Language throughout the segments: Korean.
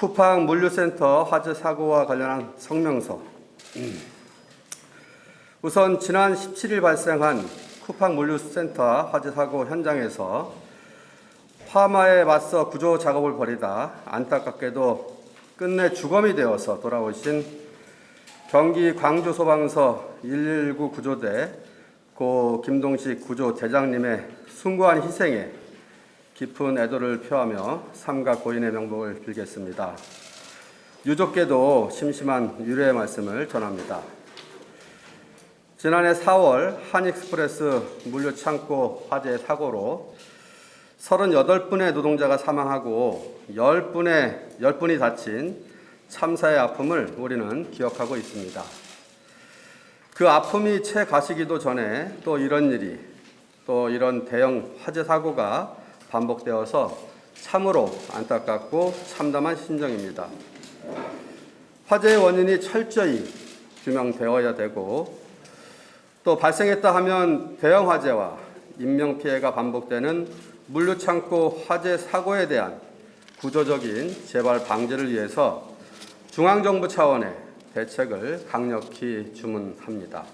쿠팡 물류센터 화재 사고와 관련한 성명서. 우선 지난 17일 발생한 쿠팡 물류센터 화재 사고 현장에서 화마에 맞서 구조 작업을 벌이다 안타깝게도 끝내 주검이 되어서 돌아오신 경기 광주소방서 119 구조대 고 김동식 구조대장님의 숭고한 희생에 깊은 애도를 표하며 삼가 고인의 명복을 빌겠습니다. 유족께도 심심한 위로의 말씀을 전합니다. 지난해 4월 한익스프레스 물류창고 화재 사고로 38분의 노동자가 사망하고 10분이 다친 참사의 아픔을 우리는 기억하고 있습니다. 그 아픔이 채 가시기도 전에 또 이런 일이, 또 이런 대형 화재 사고가 반복되어서 참으로 안타깝고 참담한 심정입니다. 화재의 원인이 철저히 규명되어야 되고 또 발생했다 하면 대형 화재와 인명피해가 반복되는 물류창고 화재 사고에 대한 구조적인 재발 방지를 위해서 중앙정부 차원의 대책을 강력히 주문합니다.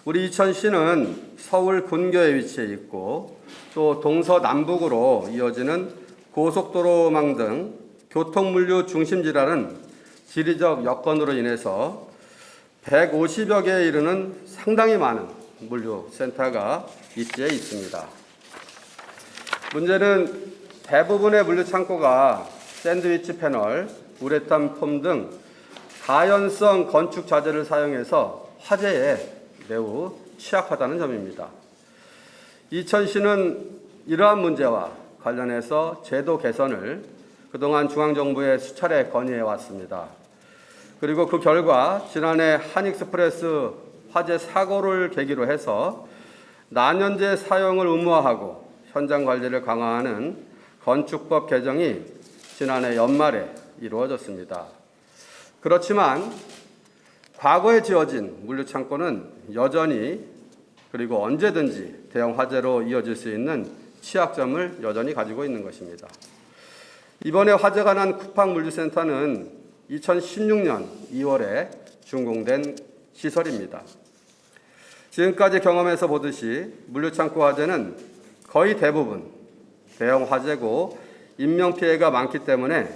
우리 이천시는 서울 근교에 위치해 있고 또 동서남북으로 이어지는 고속도로망 등 교통물류 중심지라는 지리적 여건으로 인해서 150여 개에 이르는 상당히 많은 물류센터가 입지해 있습니다. 문제는 대부분의 물류창고가 샌드위치 패널, 우레탄 폼 등 가연성 건축 자재를 사용해서 화재에 매우 취약하다는 점입니다. 이천시는 이러한 문제와 관련해서 제도 개선을 그동안 중앙정부에 수차례 건의해 왔습니다. 그리고 그 결과 지난해 한익스프레스 화재 사고를 계기로 해서 난연제 사용을 의무화하고 현장 관리를 강화하는 건축법 개정이 지난해 연말에 이루어졌습니다. 그렇지만 과거에 지어진 물류창고는 여전히 그리고 언제든지 대형 화재로 이어질 수 있는 취약점을 여전히 가지고 있는 것입니다. 이번에 화재가 난 쿠팡 물류센터는 2016년 2월에 준공된 시설입니다. 지금까지 경험해서 보듯이 물류창고 화재는 거의 대부분 대형 화재고 인명피해가 많기 때문에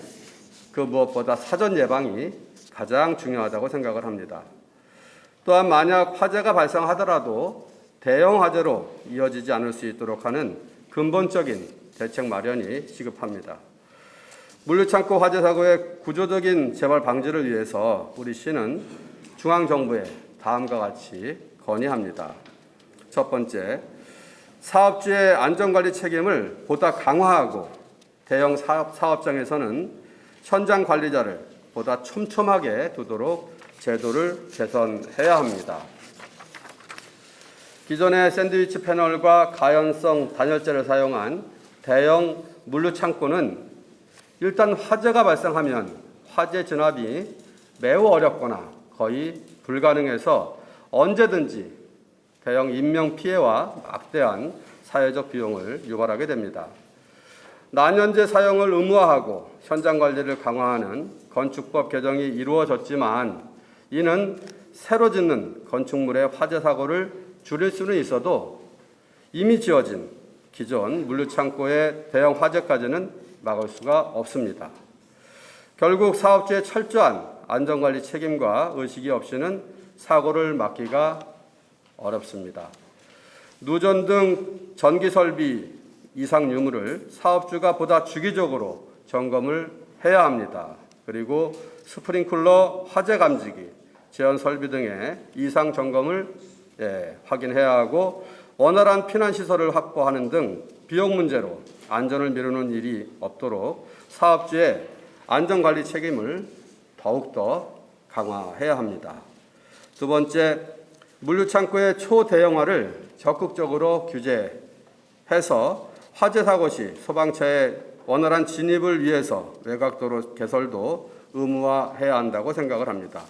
그 무엇보다 사전 예방이 가장 중요하다고 생각을 합니다. 또한 만약 화재가 발생하더라도 대형 화재로 이어지지 않을 수 있도록 하는 근본적인 대책 마련이 시급합니다. 물류창고 화재 사고의 구조적인 재발 방지를 위해서 우리 시는 중앙정부에 다음과 같이 건의합니다. 첫 번째, 사업주의 안전관리 책임을 보다 강화하고 대형 사업장에서는 현장 관리자를 보다 촘촘하게 두도록 제도를 개선해야 합니다. 기존의 샌드위치 패널과 가연성 단열재를 사용한 대형 물류창고는 일단 화재가 발생하면 화재 진압이 매우 어렵거나 거의 불가능해서 언제든지 대형 인명피해와 막대한 사회적 비용을 유발하게 됩니다. 난연제 사용을 의무화하고 현장 관리를 강화하는 건축법 개정이 이루어졌지만 이는 새로 짓는 건축물의 화재 사고를 줄일 수는 있어도 이미 지어진 기존 물류창고의 대형 화재까지는 막을 수가 없습니다. 결국 사업주의 철저한 안전관리 책임과 의식이 없이는 사고를 막기가 어렵습니다. 누전 등 전기설비 이상 유무를 사업주가 보다 주기적으로 점검을 해야 합니다. 그리고 스프링클러 화재 감지기, 제한 설비 등의 이상 점검을 확인해야 하고 원활한 피난 시설을 확보하는 등 비용 문제로 안전을 미루는 일이 없도록 사업주의 안전관리 책임을 더욱더 강화해야 합니다. 두 번째, 물류창고의 초대형화를 적극적으로 규제해서 화재 사고 시 소방차의 원활한 진입을 위해서 외곽도로 개설도 의무화해야 한다고 생각을 합니다.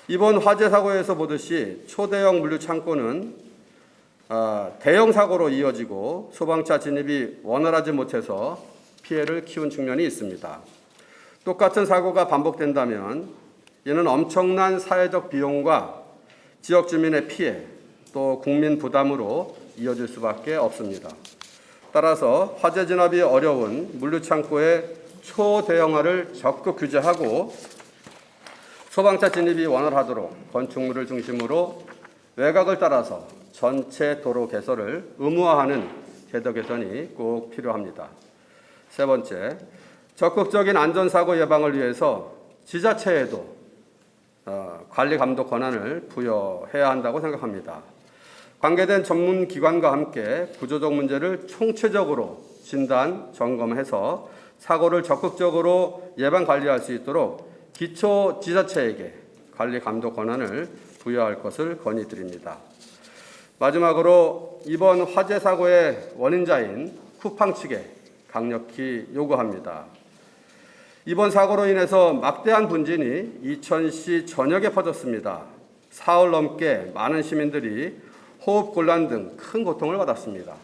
이번 화재 사고에서 보듯이 초대형 물류창고는 대형 사고로 이어지고 소방차 진입이 원활하지 못해서 피해를 키운 측면이 있습니다. 똑같은 사고가 반복된다면 이는 엄청난 사회적 비용과 지역 주민의 피해, 또 국민 부담으로 이어질 수밖에 없습니다. 따라서 화재 진압이 어려운 물류창고의 초대형화를 적극 규제하고 소방차 진입이 원활하도록 건축물을 중심으로 외곽을 따라서 전체 도로 개설을 의무화하는 제도 개선이 꼭 필요합니다. 세 번째, 적극적인 안전사고 예방을 위해서 지자체에도 관리 감독 권한을 부여해야 한다고 생각합니다. 관계된 전문기관과 함께 구조적 문제를 총체적으로 진단, 점검해서 사고를 적극적으로 예방 관리할 수 있도록 기초 지자체에게 관리 감독 권한을 부여할 것을 건의드립니다. 마지막으로 이번 화재 사고의 원인자인 쿠팡 측에 강력히 요구합니다. 이번 사고로 인해서 막대한 분진이 이천시 전역에 퍼졌습니다. 사흘 넘게 많은 시민들이 호흡곤란 등 큰 고통을 받았습니다.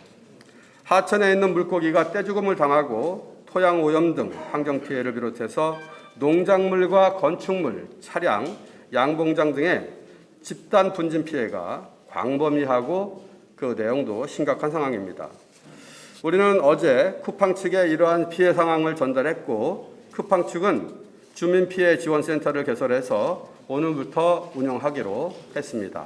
하천에 있는 물고기가 떼죽음을 당하고 토양 오염 등 환경 피해를 비롯해서 농작물과 건축물, 차량, 양봉장 등의 집단 분진 피해가 광범위하고 그 내용도 심각한 상황입니다. 우리는 어제 쿠팡 측에 이러한 피해 상황을 전달했고 쿠팡 측은 주민피해지원센터를 개설해서 오늘부터 운영하기로 했습니다.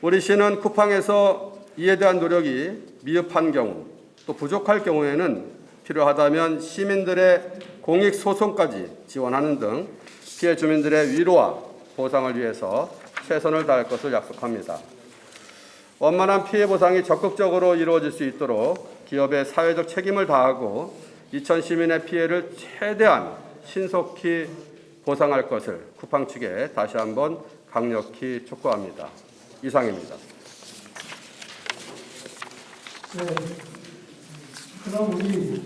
우리 시는 쿠팡에서 이에 대한 노력이 미흡한 경우 또 부족할 경우에는 필요하다면 시민들의 공익소송까지 지원하는 등 피해 주민들의 위로와 보상을 위해서 최선을 다할 것을 약속합니다. 원만한 피해 보상이 적극적으로 이루어질 수 있도록 기업의 사회적 책임을 다하고 이천 시민의 피해를 최대한 신속히 보상할 것을 쿠팡 측에 다시 한번 강력히 촉구합니다. 이상입니다. 네. 그럼 우리